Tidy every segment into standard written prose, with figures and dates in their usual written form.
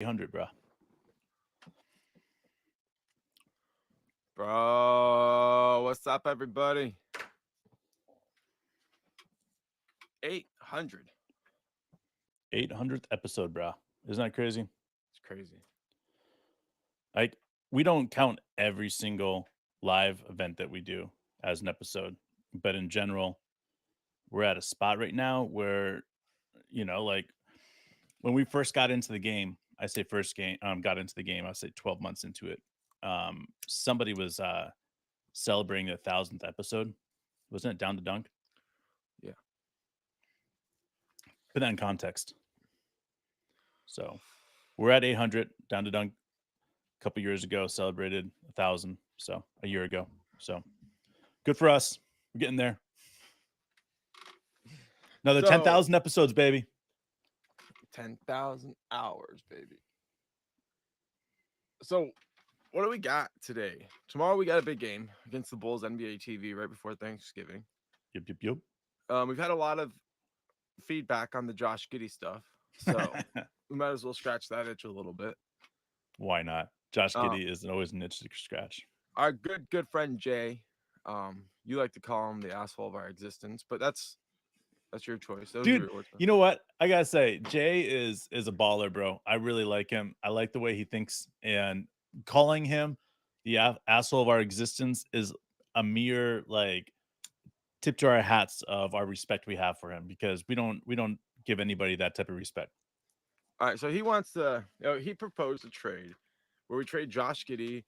800, bro. Bro, what's up, everybody? 800. 800th episode, bro. Isn't that crazy? It's crazy. Like, we don't count every single live event that we do as an episode, but in general, we're at a spot right now where, like when we first got into the game, I say first game, got into the game, I say 12 months into it. Somebody was celebrating the 1000th episode. Wasn't it Down to Dunk? Yeah. Put that in context. So we're at 800, Down to Dunk a couple years ago celebrated 1000, so a year ago. So good for us. We're getting there. Another So, 10,000 episodes, baby. 10,000 hours, baby. So, what do we got today? Tomorrow, we got a big game against the Bulls NBA TV right before Thanksgiving. Yep. We've had a lot of feedback on the Josh Giddey stuff, so we might as well scratch that itch a little bit. Why not? Josh Um, Giddey is always an itch to scratch. our good friend Jay, you like to call him the asshole of our existence, but that's your choice. Those are Dude, your words. you know what? I gotta say, Jay is a baller, bro. I really like him. I like the way he thinks, and calling him the asshole of our existence is a mere like tip to our hats of our respect we have for him because we don't give anybody that type of respect. All right, so he wants to. He proposed a trade where we trade Josh Giddey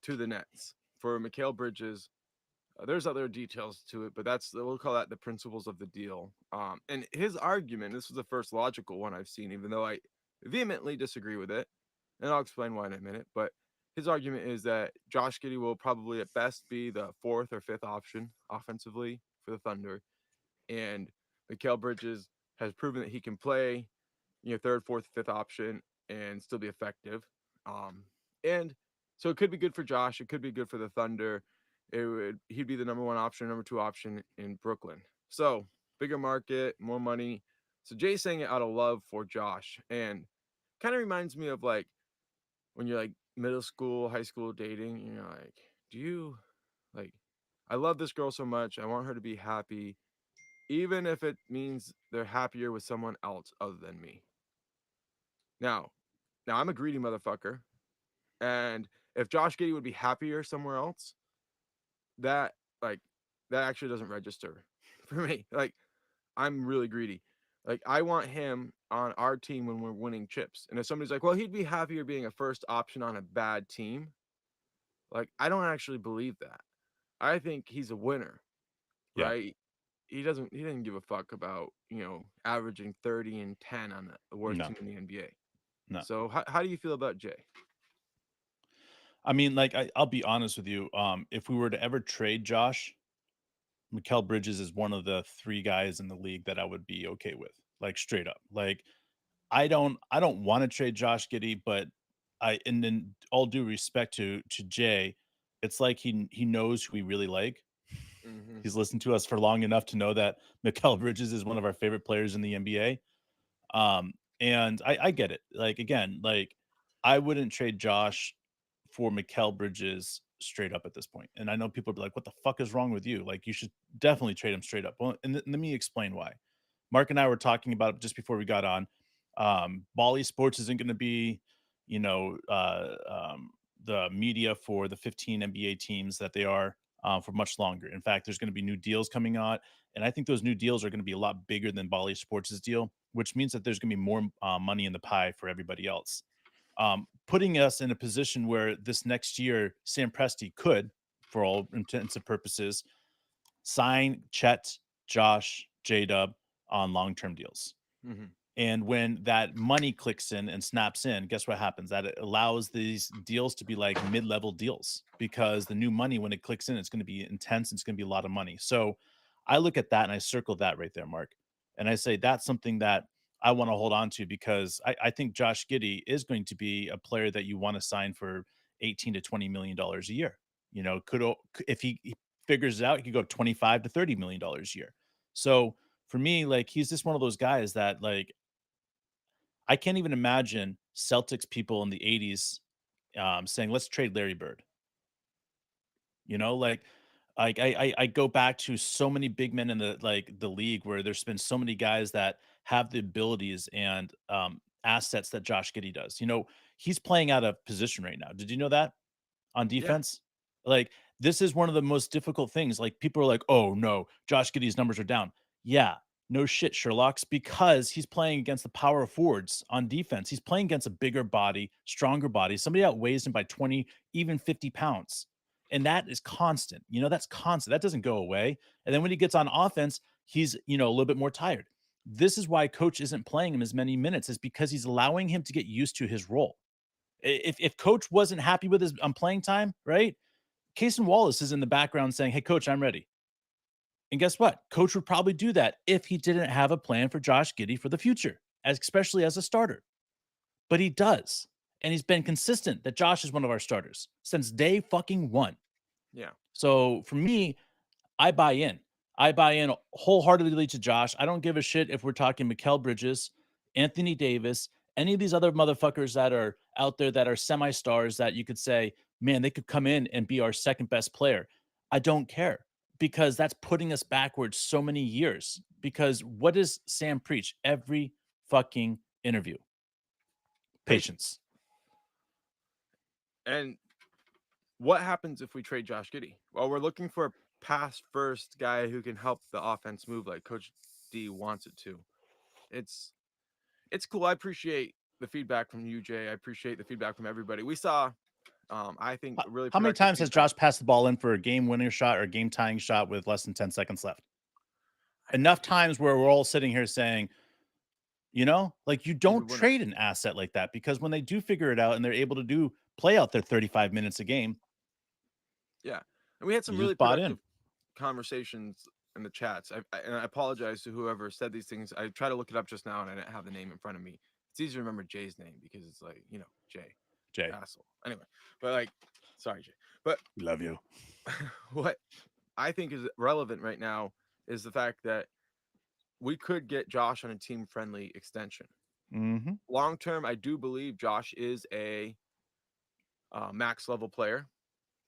to the Nets for Mikal Bridges. There's other details to it, but we'll call that the principles of the deal. And his argument, this was the first logical one I've seen, even though I vehemently disagree with it, and I'll explain why in a minute. But his argument is that Josh Giddey will probably at best be the fourth or fifth option offensively for the Thunder, and Mikal Bridges has proven that he can play, third, fourth, fifth option and still be effective. And so it could be good for Josh. It could be good for the Thunder. He'd be the number one option, number two option in Brooklyn. So bigger market, more money. So Jay's saying it out of love for Josh, and kind of reminds me of like when you're like middle school, high school dating. And you're like, do you like? I love this girl so much. I want her to be happy, even if it means they're happier with someone else other than me. Now, now I'm a greedy motherfucker, and if Josh Giddey would be happier somewhere else, that like that actually doesn't register for me. Like I'm really greedy. Like I want him on our team when we're winning chips. And if somebody's like, "Well, he'd be happier being a first option on a bad team," like I don't actually believe that. I think he's a winner, Yeah. right? He didn't give a fuck about, averaging 30 and 10 on the worst No. team in the NBA. No. So how do you feel about Jay? I mean, like I'll be honest with you. If we were to ever trade Josh, Mikal Bridges is one of the three guys in the league that I would be okay with. Like straight up. Like I don't want to trade Josh Giddey, but and then all due respect to Jay, it's like he knows who we really like. Mm-hmm. He's listened to us for long enough to know that Mikal Bridges is one of our favorite players in the NBA. And I get it. Like again, like I wouldn't trade Josh for Mikal Bridges straight up at this point. And I know people be like, "What the fuck is wrong with you? Like you should definitely trade him straight up." Well, and let me explain why. Mark and I were talking about it just before we got on. Bally Sports isn't going to be, you know, the media for the 15 NBA teams that they are for much longer. In fact, there's going to be new deals coming out, and I think those new deals are going to be a lot bigger than Bally Sports' deal, which means that there's going to be more money in the pie for everybody else. Putting us in a position where this next year, Sam Presti could, for all intents and purposes, sign Chet, Josh, J Dub on long term deals. Mm-hmm. And when that money clicks in and snaps in, guess what happens? That it allows these deals to be like mid level deals because the new money, when it clicks in, it's going to be intense. It's going to be a lot of money. So I look at that and I circle that right there, Mark. And I say that's something that I want to hold on to because I think Josh Giddey is going to be a player that you want to sign for 18 to $20 million a year. You know, if he figures it out, he could go 25 to $30 million a year. So for me, like he's just one of those guys that like I can't even imagine Celtics people in the 80s saying, let's trade Larry Bird. You know, like I go back to so many big men in the league where there's been so many guys that have the abilities and assets that Josh Giddey does. You know, he's playing out of position right now. Did you know that on Yeah. defense? Like this is one of the most difficult things. Like people are like, "Oh no, Josh Giddey's numbers are down." Yeah, no shit, Sherlock's because he's playing against the power of forwards on defense. He's playing against a bigger body, stronger body, somebody outweighs him by 20, even 50 pounds. And that is constant. You know, that's constant. That doesn't go away. And then when he gets on offense, he's, you know, a little bit more tired. This is why coach isn't playing him as many minutes, is because he's allowing him to get used to his role. If coach wasn't happy with his playing time, right? Cason Wallace is in the background saying, "Hey, coach, I'm ready." And guess what? Coach would probably do that if he didn't have a plan for Josh Giddey for the future, especially as a starter. But he does. And he's been consistent that Josh is one of our starters since day fucking one. Yeah. So for me, I buy in. I buy in wholeheartedly to Josh. I don't give a shit if we're talking Mikal Bridges, Anthony Davis, any of these other motherfuckers that are out there that are semi-stars that you could say, man, they could come in and be our second best player. I don't care because that's putting us backwards so many years. Because what does Sam preach every fucking interview? Patience. Patience. And what happens if we trade Josh Giddey? Well, we're looking for a pass first guy who can help the offense move like Coach D wants it to. It's it's cool. I appreciate the feedback from you, Jay. I appreciate the feedback from everybody. We saw, I think, really How many productive times has feedback. Josh passed the ball in for a game winning shot or a game tying shot with less than 10 seconds left? I know, Enough times where we're all sitting here saying, you know, like you he's a don't winner. trade an asset like that because when they do figure it out and they're able to do play out their 35 minutes a game, Yeah, and we had some you really just bought in. productive conversations in the chats. And I apologize to whoever said these things. I tried to look it up just now, and I didn't have the name in front of me. It's easy to remember Jay's name because it's like Jay, Jay, asshole. Anyway, but like, sorry, Jay. But we love you. what I think is relevant right now is the fact that we could get Josh on a team friendly extension. Hmm. Long term, I do believe Josh is a max level player.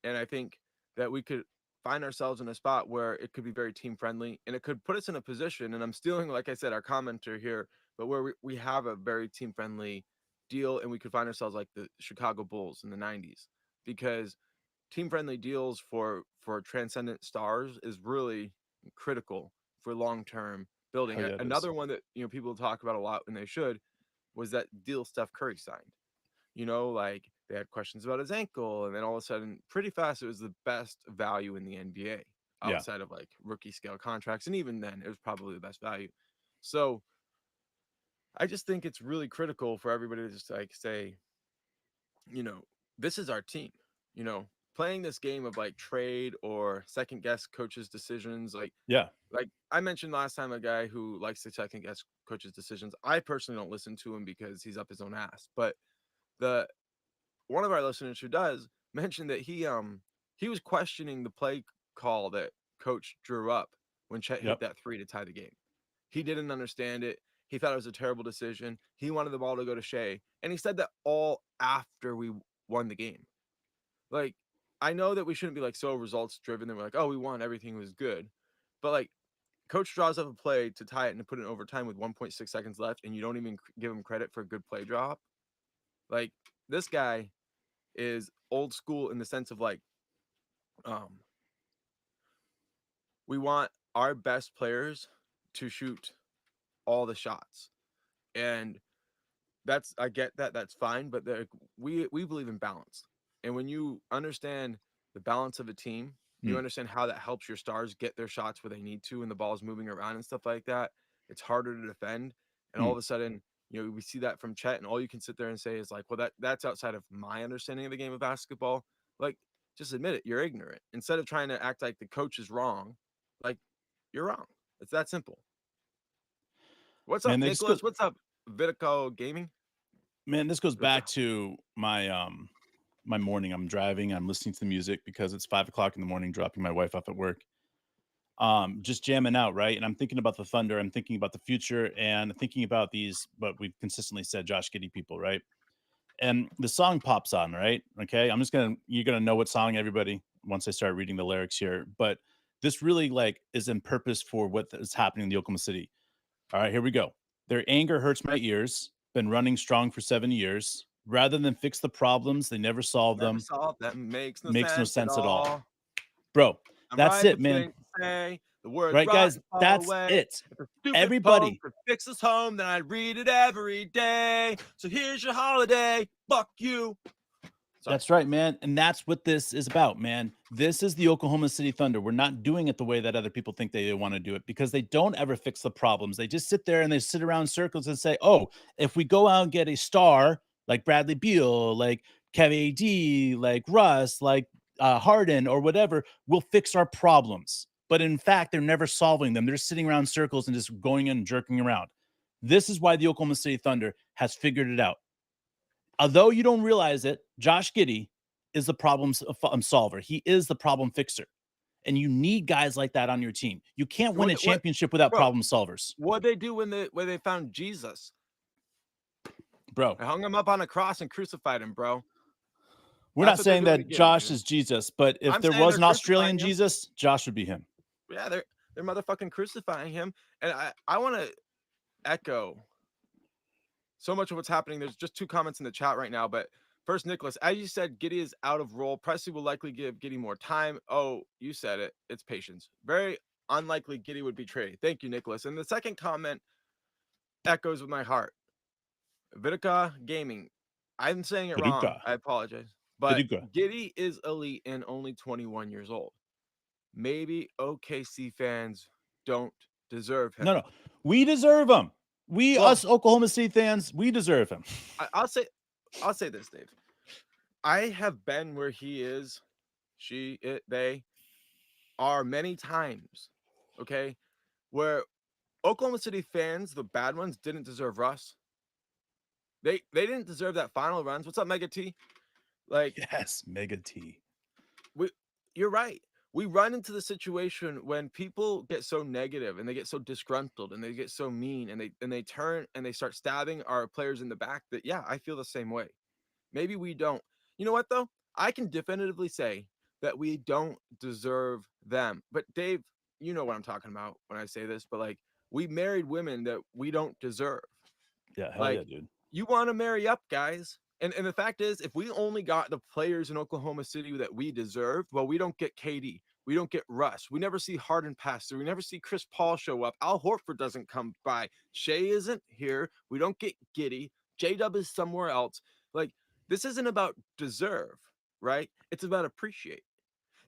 And I think that we could find ourselves in a spot where it could be very team friendly and it could put us in a position. And I'm stealing, like I said, our commenter here, but where we have a very team friendly deal and we could find ourselves like the Chicago Bulls in the 90s because team friendly deals for transcendent stars is really critical for long term building. Hell yeah, it is. Another one that people talk about a lot when they should was that deal Steph Curry signed. Like they had questions about his ankle, and then all of a sudden, pretty fast, it was the best value in the NBA Yeah. outside of like rookie scale contracts, and even then, it was probably the best value. So I just think it's really critical for everybody to just like say, you know, this is our team. You know, playing this game of like trade or second guess coaches' decisions, Yeah. like I mentioned last time, a guy who likes to second guess coaches' decisions. I personally don't listen to him because he's up his own ass, but the one of our listeners who does mentioned that he was questioning the play call that coach drew up when Chet hit Yep. that three to tie the game. He didn't understand it. He thought it was a terrible decision. He wanted the ball to go to Shea. And he said that all after we won the game. Like, I know that we shouldn't be like so results driven that we're like, oh, we won, everything was good. But like coach draws up a play to tie it and to put it in overtime with 1.6 seconds left, and you don't even give him credit for a good play drop. Like this guy is old school in the sense of like um we want our best players to shoot all the shots. And that's I get that, that's fine, but we believe in balance. And when you understand the balance of a team, you Mm. understand how that helps your stars get their shots where they need to and the ball's moving around and stuff like that. It's harder to defend. And all Mm. of a sudden, we see that from Chet, and all you can sit there and say is like, well, that's outside of my understanding of the game of basketball. Like, just admit it, you're ignorant. Instead of trying to act like the coach is wrong, like you're wrong. It's that simple. What's up, Man, they just go Nicholas? What's up, Vitico Gaming? man, this goes Vitico. back to my morning. I'm driving, I'm listening to the music because it's 5 o'clock in the morning, dropping my wife off at work. Just jamming out, right? And I'm thinking about the Thunder, I'm thinking about the future, and thinking about these, what we've consistently said, Josh Giddey people, right? and the song pops on, right? Okay, you're gonna know what song, everybody, once I start reading the lyrics here. But this really like is in purpose for what is happening in the Oklahoma City. All right, here we go. Their anger hurts my ears. Been running strong for 7 years. Rather than fix the problems, they never solve Never them. saw that makes no Makes no sense at sense at all, all. bro. I'm That's riding it, man. between to say the words Right, rot guys? and fall That's away. it. If a stupid poem Everybody. could fix us home, then I'd read it every day. So here's your holiday. Fuck you. Sorry. That's right, man. And that's what this is about, man. This is the Oklahoma City Thunder. We're not doing it the way that other people think they want to do it because they don't ever fix the problems. They just sit there and they sit around in circles and say, oh, if we go out and get a star like Bradley Beal, like Kevin AD, like Russ, like Harden or whatever, we'll fix our problems. But in fact, they're never solving them. They're just sitting around in circles and just going and jerking around. This is why the Oklahoma City Thunder has figured it out. Although you don't realize it, Josh Giddey is the problem solver. He is the problem fixer. And you need guys like that on your team. You can't win a championship without bro, problem solvers. What'd they do when they found Jesus? Bro, They hung him up on a cross and crucified him, bro. We're That's not what they're saying doing that to Giddey, Josh dude. is Jesus, but if I'm there saying was they're an Australian crucifying him. Jesus, Josh would be him. Yeah, they're motherfucking crucifying him. And I want to echo so much of what's happening. There's just 2 comments in the chat right now, but first, Nicholas, as you said, Giddey is out of role. Presley will likely give Giddey more time. Oh, you said it. It's patience. Very unlikely Giddey would be traded. Thank you, Nicholas. And the second comment echoes with my heart. Vidica Gaming. I'm saying it wrong. Viduka. I apologize. But Viduka. Giddey is elite and only 21 years old. Maybe OKC fans don't deserve him. No. We deserve him. Us Oklahoma City fans, we deserve him. I'll say this, Dave. I have been where he is, she, it, they are many times, okay, where Oklahoma City fans, the bad ones, didn't deserve Russ. They didn't deserve that final runs. What's up, Mega T? Like, yes, Mega T. You're right. We run into the situation when people get so negative and they get so disgruntled and they get so mean and they turn and they start stabbing our players in the back that, yeah, I feel the same way. Maybe we don't. You know what, though? I can definitively say that we don't deserve them. But Dave, you know what I'm talking about when I say this, but like, we married women that we don't deserve. Yeah, hell Like, yeah, dude. you want to marry up, guys. And the fact is, if we only got the players in Oklahoma City that we deserve, well, we don't get KD. We don't get Russ. We never see Harden pass through. We never see Chris Paul show up. Al Horford doesn't come by. Shea isn't here. We don't get Giddey. J-Dub is somewhere else. Like, this isn't about deserve, right? It's about appreciate.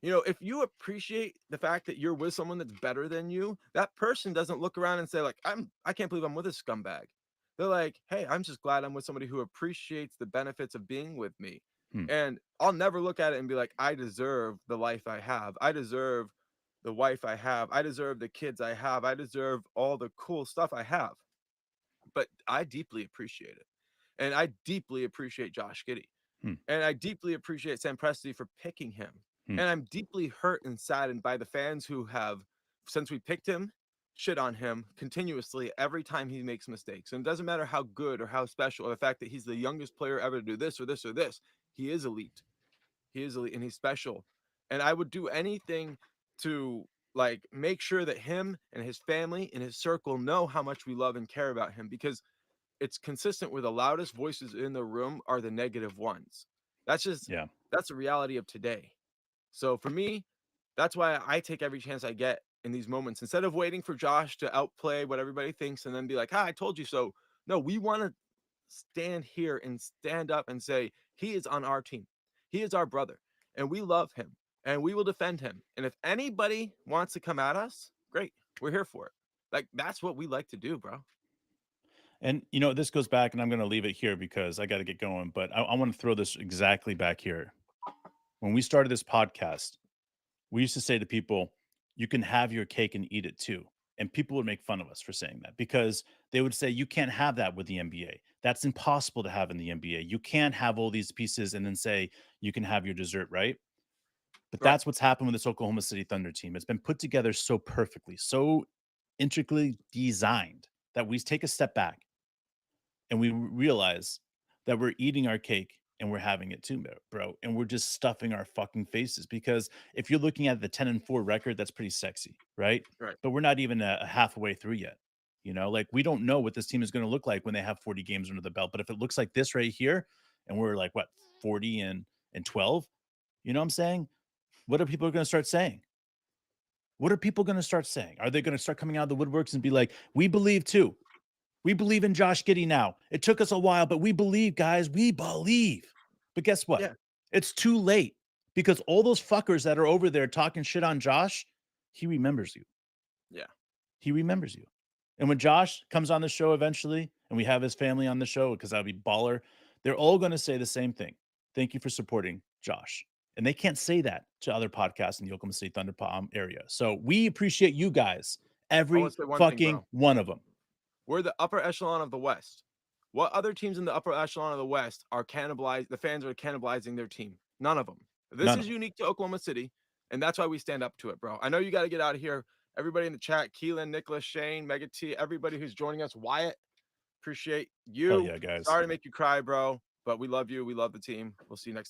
You know, if you appreciate the fact that you're with someone that's better than you, that person doesn't look around and say, like, I can't believe I'm with a scumbag. They're like, hey, I'm just glad I'm with somebody who appreciates the benefits of being with me. And I'll never look at it and be like, I deserve the life I have. I deserve the wife I have. I deserve the kids I have. I deserve all the cool stuff I have. But I deeply appreciate it. And I deeply appreciate Josh Giddey. And I deeply appreciate Sam Presti for picking him. And I'm deeply hurt and saddened by the fans who have, since we picked him, shit on him continuously every time he makes mistakes. And it doesn't matter how good or how special, or the fact that he's the youngest player ever to do this or this or this. He is elite. He is elite and he's special. And I would do anything to like make sure that him and his family and his circle know how much we love and care about him, because it's consistent where the loudest voices in the room are the negative ones. That's the reality of today. So for me, that's why I take every chance I get in these moments instead of waiting for Josh to outplay what everybody thinks and then be like, I told you so. No, we want to stand here and stand up and say, he is on our team. He is our brother and we love him and we will defend him. And if anybody wants to come at us, great. We're here for it. Like, that's what we like to do, bro. And, you know, this goes back, and I'm going to leave it here because I got to get going, but I want to throw this exactly back here. When we started this podcast, we used to say to people, you can have your cake and eat it too. And people would make fun of us for saying that because they would say, you can't have that with the NBA. That's impossible to have in the NBA. You can't have all these pieces and then say you can have your dessert, right? But that's what's happened with this Oklahoma City Thunder team. It's been put together so perfectly, so intricately designed that we take a step back and we realize that we're eating our cake and we're having it too, bro. And we're just stuffing our fucking faces because if you're looking at the 10-4 record, that's pretty sexy, right? Right. But we're not even a halfway through yet. Like we don't know what this team is going to look like when they have 40 games under the belt. But if it looks like this right here, and we're like what 40 and 12, you know what I'm saying? What are people going to start saying? What are people going to start saying? Are they going to start coming out of the woodworks and be like, we believe too? We believe in Josh Giddey now. It took us a while, but we believe, guys. We believe. But guess what? Yeah. It's too late because all those fuckers that are over there talking shit on Josh, he remembers you. Yeah. He remembers you. And when Josh comes on the show eventually, and we have his family on the show, because that'll be baller, they're all going to say the same thing. Thank you for supporting Josh. And they can't say that to other podcasts in the Oklahoma City Thunder area. So we appreciate you guys, I every want to say one thing, fucking bro. one of them. We're the upper echelon of the West. What other teams in the upper echelon of the West are cannibalized? The fans are cannibalizing their team. None of them. This None is of them. unique to Oklahoma City, and that's why we stand up to it, bro. I know you got to get out of here. Everybody in the chat, Keelan, Nicholas, Shane, Mega T, everybody who's joining us, Wyatt, appreciate Hell you. yeah, guys. Sorry to make you cry, bro, but we love you. We love the team. We'll see you next time.